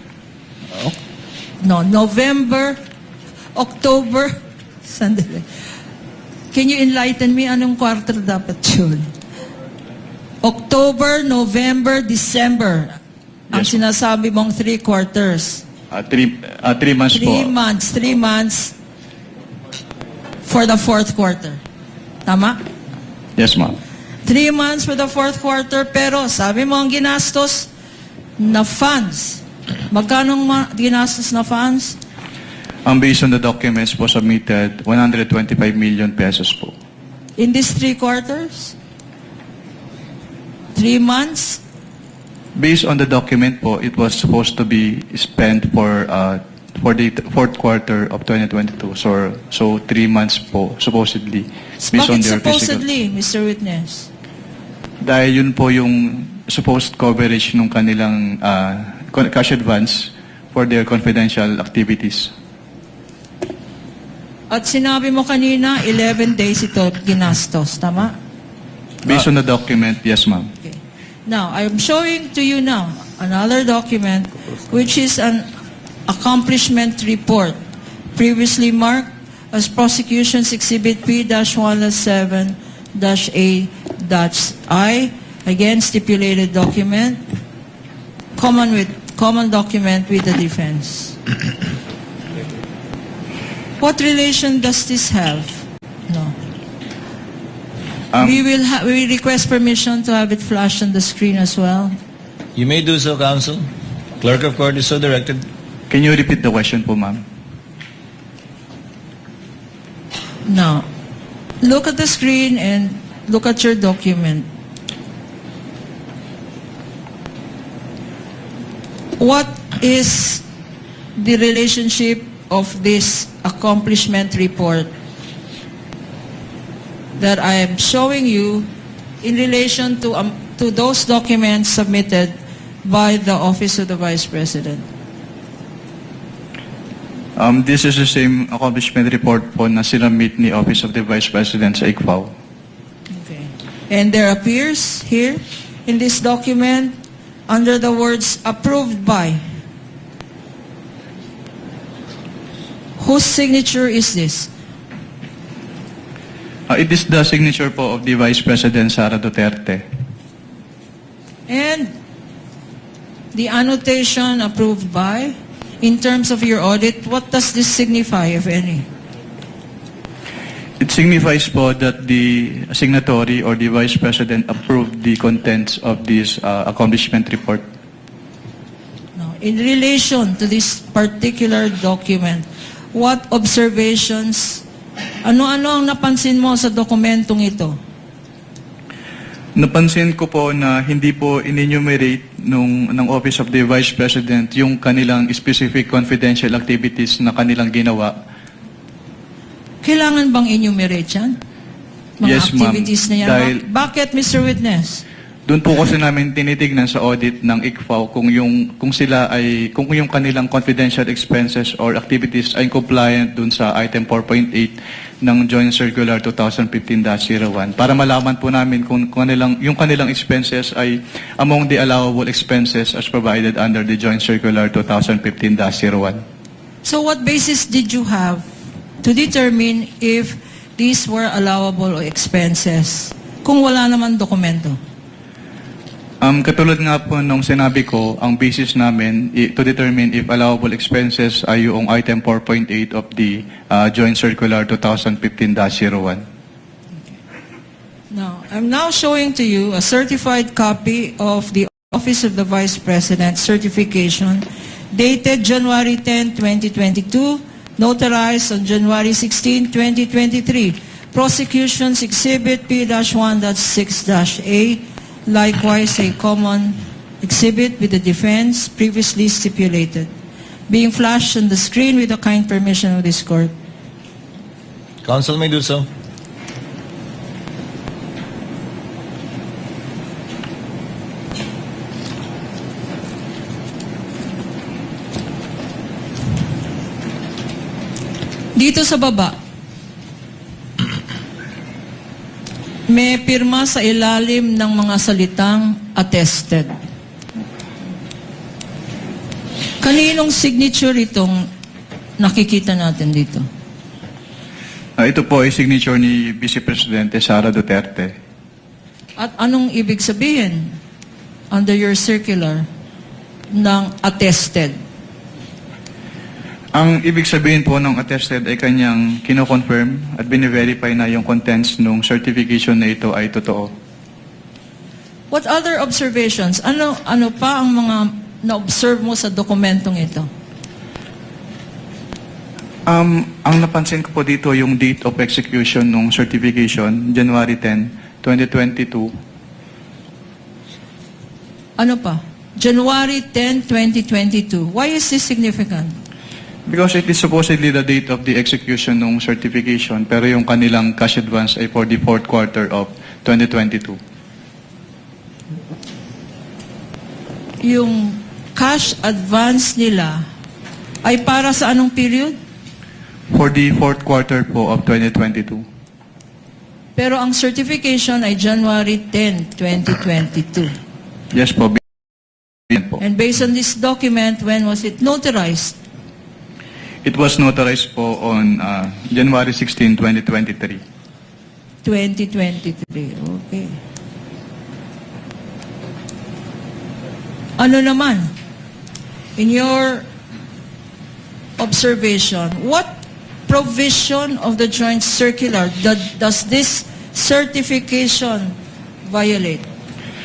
S3: November, October, sandali. Can you enlighten me anong quarter dapat yun? October, November, December. Ang
S4: Yes.
S3: sinasabi mong 3 quarters.
S4: 3 months po.
S3: 3 months for the fourth quarter. Tama?
S4: Yes, ma'am.
S3: 3 months for the fourth quarter, pero sabi mo ang ginastos na funds. Magkano ginastos na funds?
S4: Based on the documents po submitted, 125 million pesos po.
S3: In these 3 quarters? 3 months?
S4: Based on the document po, it was supposed to be spent for the fourth quarter of 2022. So 3 months po, supposedly. Based on
S3: Bakit
S4: their
S3: supposedly, Mr. Witness?
S4: Dahil yun po yung supposed coverage ng kanilang cash advance for their confidential activities.
S3: At sinabi mo kanina, 11 days ito ginastos. Tama?
S4: Based on the document, yes, ma'am.
S3: Okay. Now, I'm showing to you now another document which is an accomplishment report previously marked as Prosecution's Exhibit P-107-A-I. Again, stipulated document. Common document with the defense. What relation does this have? No. We request permission to have it flashed on the screen as well.
S2: You may do so, counsel. Clerk of court is so directed.
S4: Can you repeat the question po, ma'am?
S3: Now, look at the screen and look at your document. What is the relationship of this accomplishment report that I am showing you in relation to those documents submitted by the Office of the Vice President?
S4: This is the same accomplishment report po na sinamit ni Office of the Vice President sa ICFAO.
S3: Okay. And there appears here in this document under the words approved by. Whose signature is this?
S4: It is the signature po of the Vice President Sara Duterte.
S3: And the annotation approved by, in terms of your audit, what does this signify, if any?
S4: It signifies po that the signatory or the Vice President approved the contents of this accomplishment report.
S3: No. In relation to this particular document, what observations, ano-ano ang napansin mo sa dokumentong ito?
S4: Napansin ko po na hindi po in-enumerate ng Office of the Vice President yung kanilang specific confidential activities na kanilang ginawa.
S3: Kailangan bang enumerate yan? Mga
S4: Yes, ma'am.
S3: activities na yan?
S4: Dahil-
S3: Bakit, Mr. Witness?
S4: Doon po kasi namin tinitignan sa audit ng ICFAO kung yung kanilang confidential expenses or activities ay compliant doon sa item 4.8 ng Joint Circular 2015-01 para malaman po namin kung yung kanilang expenses ay among the allowable expenses as provided under the Joint Circular 2015-01.
S3: So what basis did you have to determine if these were allowable expenses kung wala naman dokumento?
S4: Katulad nga po nung sinabi ko, ang basis namin to determine if allowable expenses ay yung item 4.8 of the Joint Circular 2015-01.
S3: Now, I'm now showing to you a certified copy of the Office of the Vice President certification dated January 10, 2022, notarized on January 16, 2023. Prosecution's Exhibit P-1.6-A, likewise a common exhibit with the defense previously stipulated, being flashed on the screen with the kind permission of this court.
S2: Counsel may do so.
S3: Dito sa baba, may pirma sa ilalim ng mga salitang attested. Kaninong signature itong nakikita natin dito?
S4: Ito po ay signature ni Vice Presidente Sara Duterte.
S3: At anong ibig sabihin under your circular ng attested?
S4: Ang ibig sabihin po ng attested ay kanyang kino-confirm at bine-verify na yung contents ng certification na ito ay totoo.
S3: What other observations? Ano pa ang mga na-observe mo sa dokumentong ito?
S4: Ang napansin ko po dito yung date of execution ng certification, January 10, 2022.
S3: Ano pa? January 10, 2022. Why is this significant?
S4: Because it is supposedly the date of the execution ng certification, pero yung kanilang cash advance ay for the fourth quarter of 2022.
S3: Yung cash advance nila ay para sa anong period?
S4: For the fourth quarter po of 2022.
S3: Pero ang certification ay January 10, 2022.
S4: Yes po. Po.
S3: And based on this document, when was it notarized?
S4: It was notarized po on January 16, 2023.
S3: 2023. Okay. Ano naman? In your observation, what provision of the joint circular does this certification violate?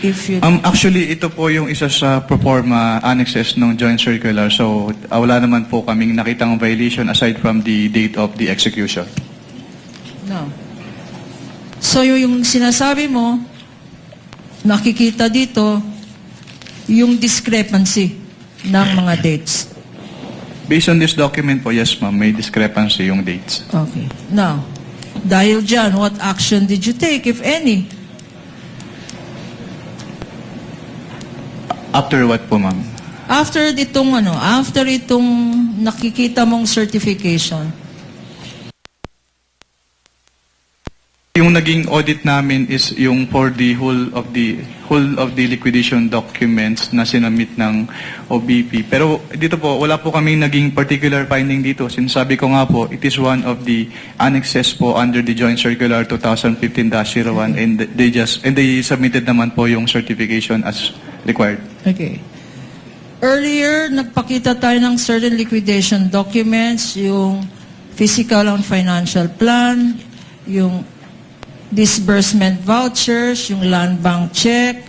S3: If you
S4: Actually, ito po yung isa sa proforma annexes ng joint circular. So, wala naman po kaming nakitang violation aside from the date of the execution.
S3: No. So yung sinasabi mo, nakikita dito yung discrepancy ng mga dates.
S4: Based on this document po, yes ma'am, may discrepancy yung dates.
S3: Okay. Now, dahil dyan, what action did you take, if any?
S4: After what po ma'am?
S3: After itong nakikita mong certification,
S4: Yung naging audit namin is yung for the whole of the liquidation documents na sinamit ng OBP. Pero dito po, wala po kaming naging particular finding dito. Sinasabi ko nga po, it is one of the annexes po under the Joint Circular 2015-01 and they submitted naman po yung certification as required.
S3: okay. Earlier, nagpakita tayo ng certain liquidation documents, yung physical and financial plan, yung disbursement vouchers, yung land bank check,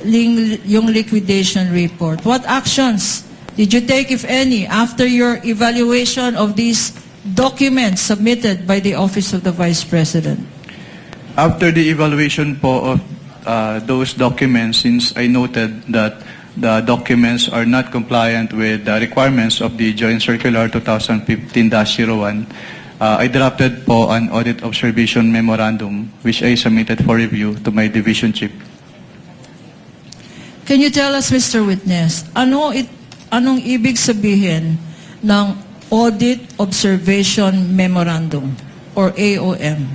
S3: yung liquidation report. What actions did you take, if any, after your evaluation of these documents submitted by the Office of the Vice President?
S4: After the evaluation po of those documents, since I noted that the documents are not compliant with the requirements of the Joint Circular 2015-01, I drafted po an audit observation memorandum which I submitted for review to my division chief.
S3: Can you tell us, Mr. Witness, anong ibig sabihin ng Audit Observation Memorandum or AOM?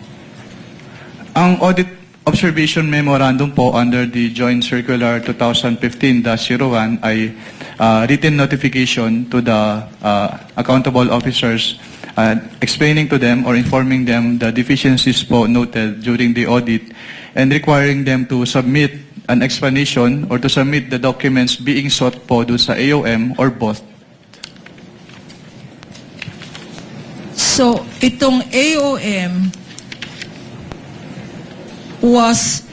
S4: Ang Audit Observation Memorandum po under the Joint Circular 2015-01 ay written notification to the accountable officers explaining to them or informing them the deficiencies po noted during the audit and requiring them to submit an explanation or to submit the documents being sought po doon sa AOM or both.
S3: So, itong AOM was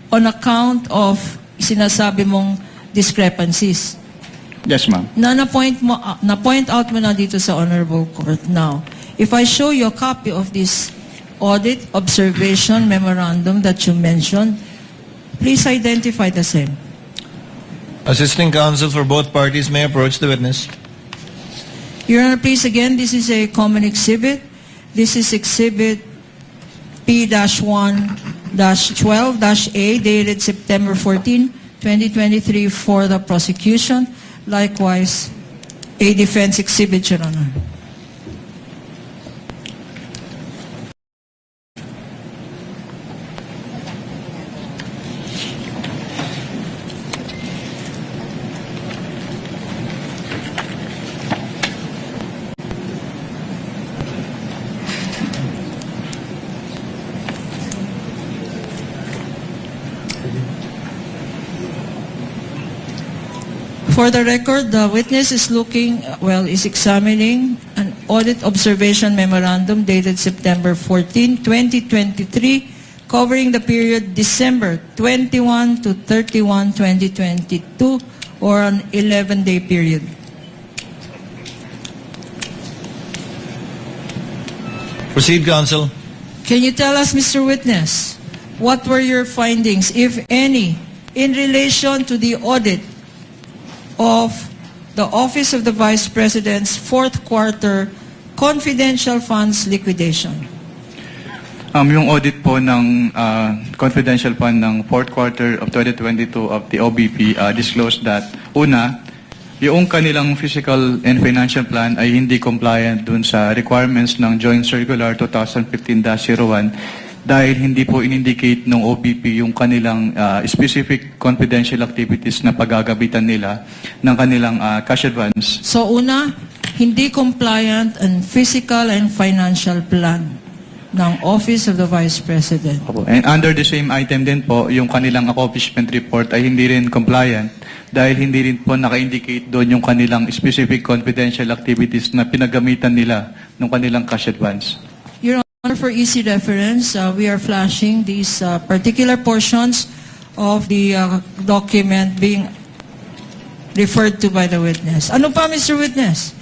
S3: on account of sinasabi mong discrepancies.
S4: Yes, ma'am.
S3: Na-point out mo na dito sa Honorable Court. Now, if I show you a copy of this Audit Observation Memorandum that you mentioned, please identify the same.
S2: Assisting counsel for both parties may approach the witness.
S3: Your Honor, please again, this is a common exhibit. This is exhibit P-1-12-A dated September 14, 2023 for the prosecution. Likewise, a defense exhibit, Your Honor. For the record, the witness is examining an audit observation memorandum dated September 14, 2023, covering the period December 21 to 31, 2022, or an 11-day period.
S2: Proceed, counsel.
S3: Can you tell us, Mr. Witness, what were your findings, if any, in relation to the audit of the Office of the Vice President's fourth quarter confidential funds liquidation?
S4: Yung audit po ng confidential fund ng fourth quarter of 2022 of the OBP disclosed that, una, yung kanilang physical and financial plan ay hindi compliant dun sa requirements ng Joint Circular 2015-01 dahil hindi po in-indicate ng OBP yung kanilang specific confidential activities na paggagabitan nila ng kanilang cash advance.
S3: So una, hindi compliant ang physical and financial plan ng Office of the Vice President.
S4: And under the same item din po, yung kanilang accomplishment report ay hindi rin compliant dahil hindi rin po naka-indicate doon yung kanilang specific confidential activities na pinagamitan nila ng kanilang cash advance.
S3: Your Honor, for easy reference, we are flashing these particular portions of the document being referred to by the witness. Ano pa, Mr. Witness?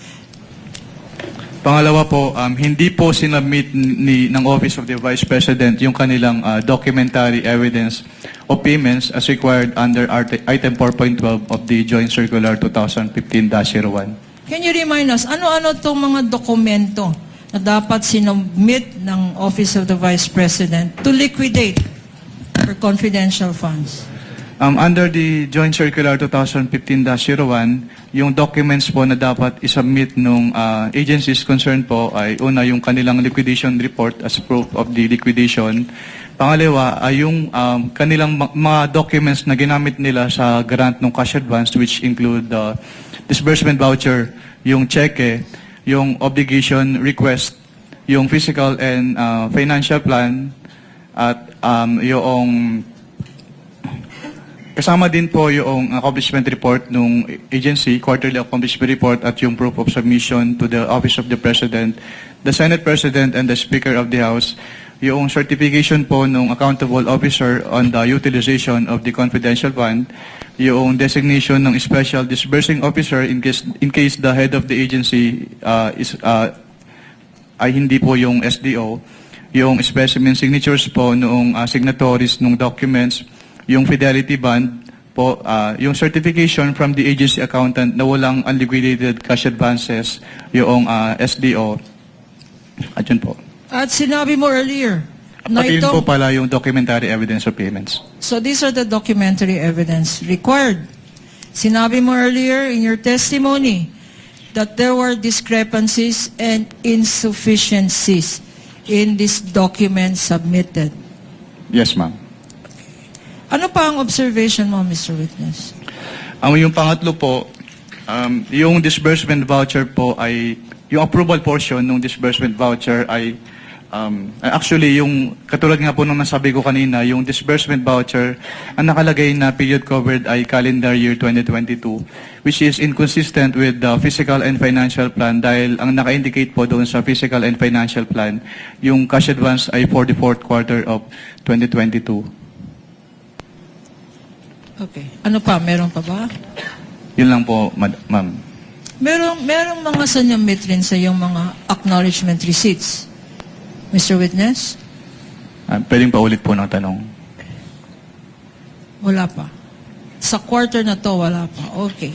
S4: Pangalawa po, hindi po sinubmit ng Office of the Vice President yung kanilang documentary evidence of payments as required under Item 4.12 of the Joint Circular 2015-01.
S3: Can you remind us, ano-ano itong mga dokumento na dapat sinubmit ng Office of the Vice President to liquidate for confidential funds?
S4: Under the Joint Circular 2015-01, yung documents po na dapat isubmit nung agencies concerned po ay una yung kanilang liquidation report as proof of the liquidation. Pangalawa ay yung kanilang mga documents na ginamit nila sa grant ng cash advance, which include the disbursement voucher, yung cheque, yung obligation request, yung physical and financial plan, at yung kasama din po yung accomplishment report ng agency, quarterly accomplishment report, at yung proof of submission to the Office of the President, the Senate President, and the Speaker of the House, yung certification po ng accountable officer on the utilization of the confidential fund, yung designation ng special disbursing officer in case the head of the agency ay hindi po yung SDO, yung specimen signatures po noong signatories ng documents, yung fidelity bond po, yung certification from the agency accountant na walang unliquidated cash advances, yung SDO, at yun po.
S3: At sinabi mo earlier, na
S4: Pati rin
S3: ito,
S4: po pala yung documentary evidence of payments.
S3: so these are the documentary evidence required. Sinabi mo earlier in your testimony that there were discrepancies and insufficiencies in this document submitted.
S4: Yes, ma'am.
S3: Ano pa ang observation mo, Mr. Witness?
S4: Yung pangatlo po, yung disbursement voucher po ay, yung approval portion ng disbursement voucher ay, actually, yung, katulad nga po nung nasabi ko kanina, yung disbursement voucher, ang nakalagay na period covered ay calendar year 2022, which is inconsistent with the physical and financial plan dahil ang naka-indicate po doon sa physical and financial plan, yung cash advance ay for the fourth quarter of 2022.
S3: Okay. Ano pa? Meron pa ba?
S4: Yun lang po, ma'am.
S3: Merong mga sanyamit rin sa yung mga acknowledgement receipts. Mr. Witness?
S4: Pwedeng paulit po ng tanong.
S3: Wala pa. Sa quarter na to, wala pa. Okay.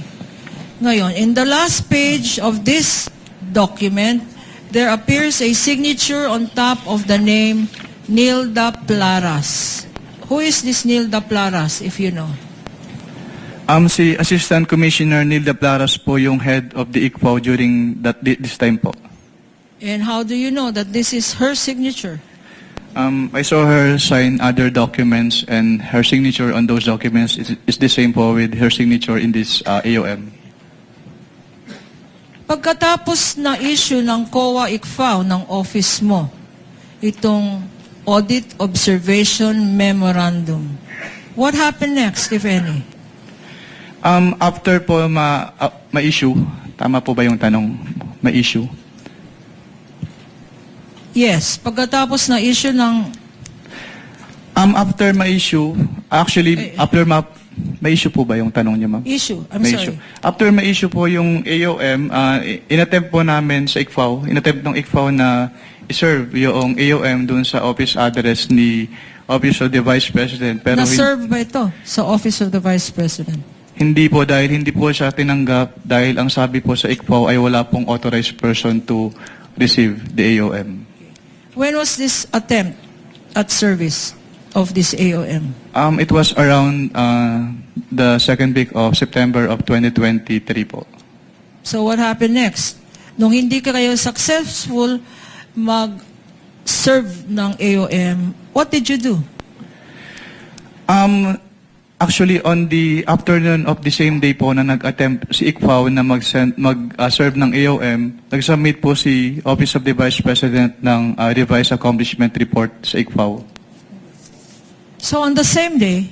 S3: Ngayon, in the last page of this document, there appears a signature on top of the name Nilda Plaras. Who is this Nilda Plaras, if you know?
S4: Si Assistant Commissioner Nilda Plaras po yung head of the ICFAO during this time po.
S3: And how do you know that this is her signature?
S4: I saw her sign other documents and her signature on those documents is the same po with her signature in this AOM.
S3: Pagkatapos na issue ng COA ICFAO ng office mo, itong Audit Observation Memorandum, what happened next, if any?
S4: After po ma-issue, tama po ba yung tanong? Ma-issue?
S3: Yes, pagkatapos na issue ng...
S4: After ma-issue, actually, after ma-issue po ba yung tanong niya, ma'am?
S3: Issue, I'm
S4: Ma-issue.
S3: sorry.
S4: After ma-issue po yung AOM, inattempt po namin sa ICFAO, inattempt ng ICFAO na i-serve yung AOM dun sa office address ni Office of the Vice President. Pero
S3: Na-serve ba ito sa Office of the Vice President?
S4: hindi po dahil hindi po siya tinanggap dahil ang sabi po sa ICFAO ay wala pong authorized person to receive the AOM.
S3: When was this attempt at service of this AOM?
S4: It was around the second week of September of 2023 po.
S3: So what happened next? Nung hindi ka kayo successful mag-serve ng AOM, what did you do?
S4: Actually, on the afternoon of the same day po na nag-attempt si ICFAO na mag-serve ng AOM, nag-submit po si Office of the Vice President ng revised accomplishment report sa ICFAO.
S3: So on the same day,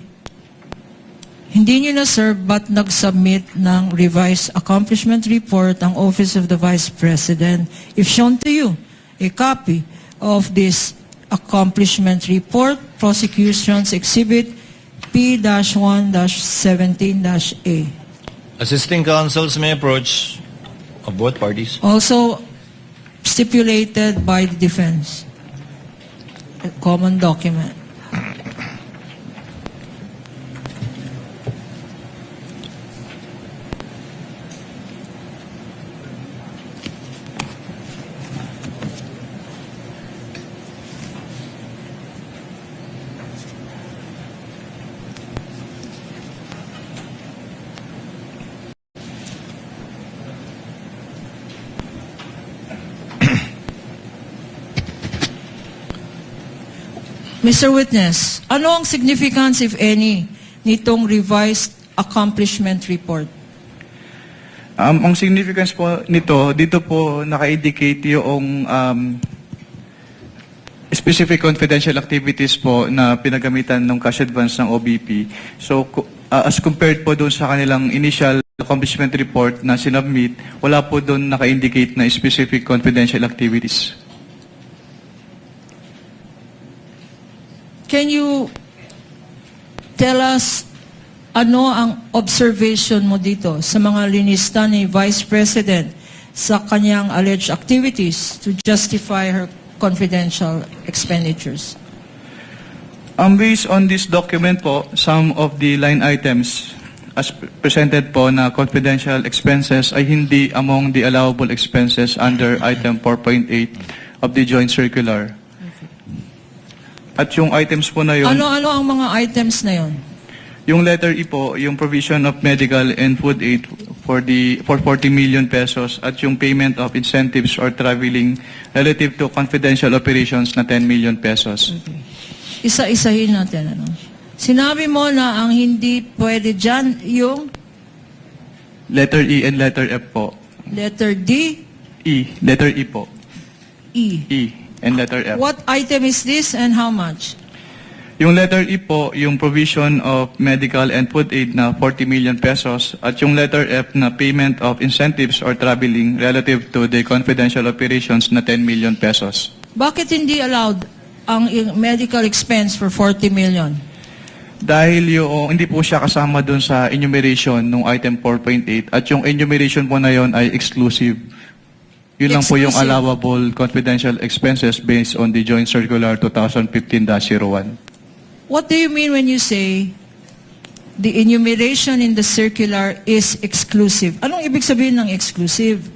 S3: hindi nyo na-serve but nag-submit ng revised accomplishment report ang Office of the Vice President. If shown to you a copy of this accomplishment report, Prosecution's Exhibit P-1-17-A.
S2: Assisting counsels may approach of both parties.
S3: Also stipulated by the defense. A common document. Mr. Witness, ano ang significance, if any, nitong revised accomplishment report?
S4: Ang significance po nito, dito po naka-indicate yung specific confidential activities po na pinagamitan ng cash advance ng OBP. So, as compared po doon sa kanilang initial accomplishment report na sinubmit, wala po doon naka-indicate na specific confidential activities.
S3: Can you tell us ano ang observation mo dito sa mga linista ni Vice President sa kanyang alleged activities to justify her confidential expenditures?
S4: Based on this document po, some of the line items as presented po na confidential expenses ay hindi among the allowable expenses under item 4.8 of the joint circular. At yung items po na yun,
S3: Ano-ano ang mga items na yon?
S4: yung letter E po, yung provision of medical and food aid for 40 million pesos at yung payment of incentives or traveling relative to confidential operations na 10 million pesos.
S3: Isa-isahin natin. Sinabi mo na ang hindi pwede dyan yung
S4: Letter E and letter F po.
S3: letter D,
S4: Letter E po.
S3: E.
S4: E and letter F.
S3: What item is this and how much?
S4: Yung letter E po, yung provision of medical and food aid na 40 million pesos at yung letter F na payment of incentives or traveling relative to the confidential operations na 10 million pesos.
S3: Bakit hindi allowed ang medical expense for 40 million?
S4: Dahil yung hindi po siya kasama dun sa enumeration ng item 4.8 at yung enumeration po na yon ay exclusive. Yun lang po yung
S3: Exclusive.
S4: allowable confidential expenses based on the Joint Circular 2015-01.
S3: What do you mean when you say the enumeration in the circular is exclusive? Anong ibig sabihin ng exclusive?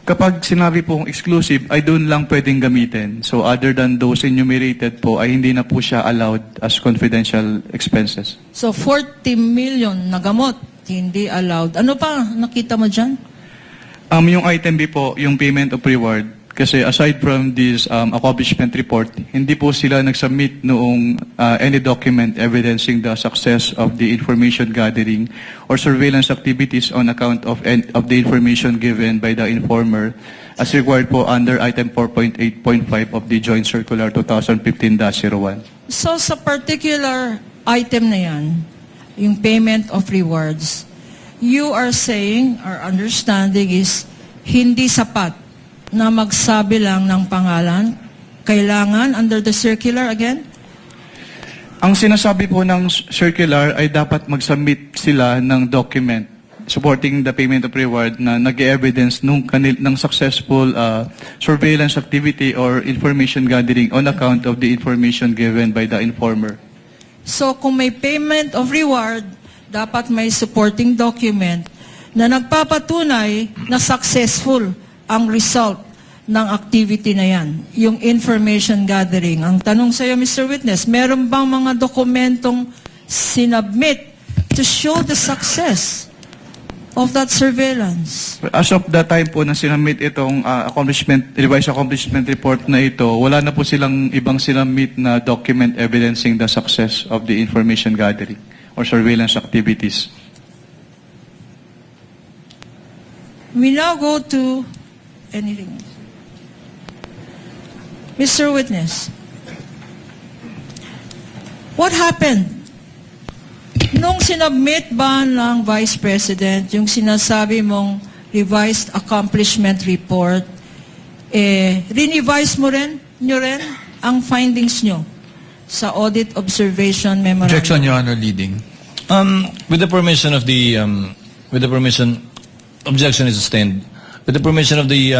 S4: Kapag sinabi pong exclusive, ay doon lang pwedeng gamitin. So other than those enumerated po, ay hindi na po siya allowed as confidential expenses.
S3: So 40 million na gamot, hindi allowed. Ano pa nakita mo dyan?
S4: Yung item B po, yung payment of reward, kasi aside from this accomplishment report, hindi po sila nag-submit noong any document evidencing the success of the information gathering or surveillance activities on account of the information given by the informer as required po under item 4.8.5 of the Joint Circular 2015-01.
S3: So sa particular item na yan, yung payment of rewards, you are saying, our understanding is, hindi sapat na magsabi lang ng pangalan, kailangan under the circular again?
S4: Ang sinasabi po ng circular ay dapat mag-submit sila ng document supporting the payment of reward na nag-evidence ng successful surveillance activity or information gathering on account of the information given by the informer.
S3: So kung may payment of reward, dapat may supporting document na nagpapatunay na successful ang result ng activity na yan, yung information gathering. Ang tanong sa iyo, Mr. Witness, meron bang mga dokumentong sinubmit to show the success of that surveillance?
S4: As of the time po na sinamit itong revised accomplishment report na ito, wala na po silang ibang sinamit na document evidencing the success of the information gathering or surveillance activities.
S3: We now go to anything else. Mr. Witness, what happened? Nung sinubmit ba ng Vice President yung sinasabi mong revised accomplishment report, rinevise mo rin, nyo rin ang findings nyo sa audit observation memorandum?
S1: Objection, Your Honor, leading.
S2: With the permission of the, objection is sustained. With the permission of the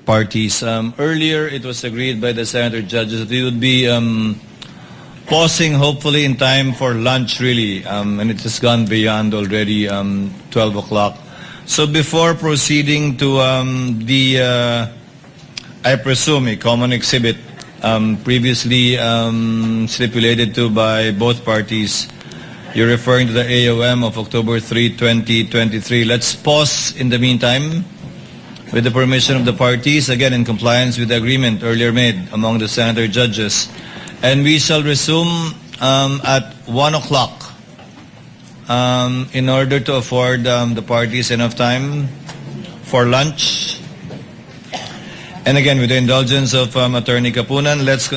S2: parties, earlier it was agreed by the senator judges that we would be pausing hopefully in time for lunch really, and it has gone beyond already 12 o'clock. So before proceeding to I presume, a common exhibit previously stipulated to by both parties, you're referring to the AOM of October 3, 2023. Let's pause in the meantime with the permission of the parties, again in compliance with the agreement earlier made among the senator judges. And we shall resume at 1 o'clock in order to afford the parties enough time for lunch. And again, with the indulgence of Attorney Kapunan, let's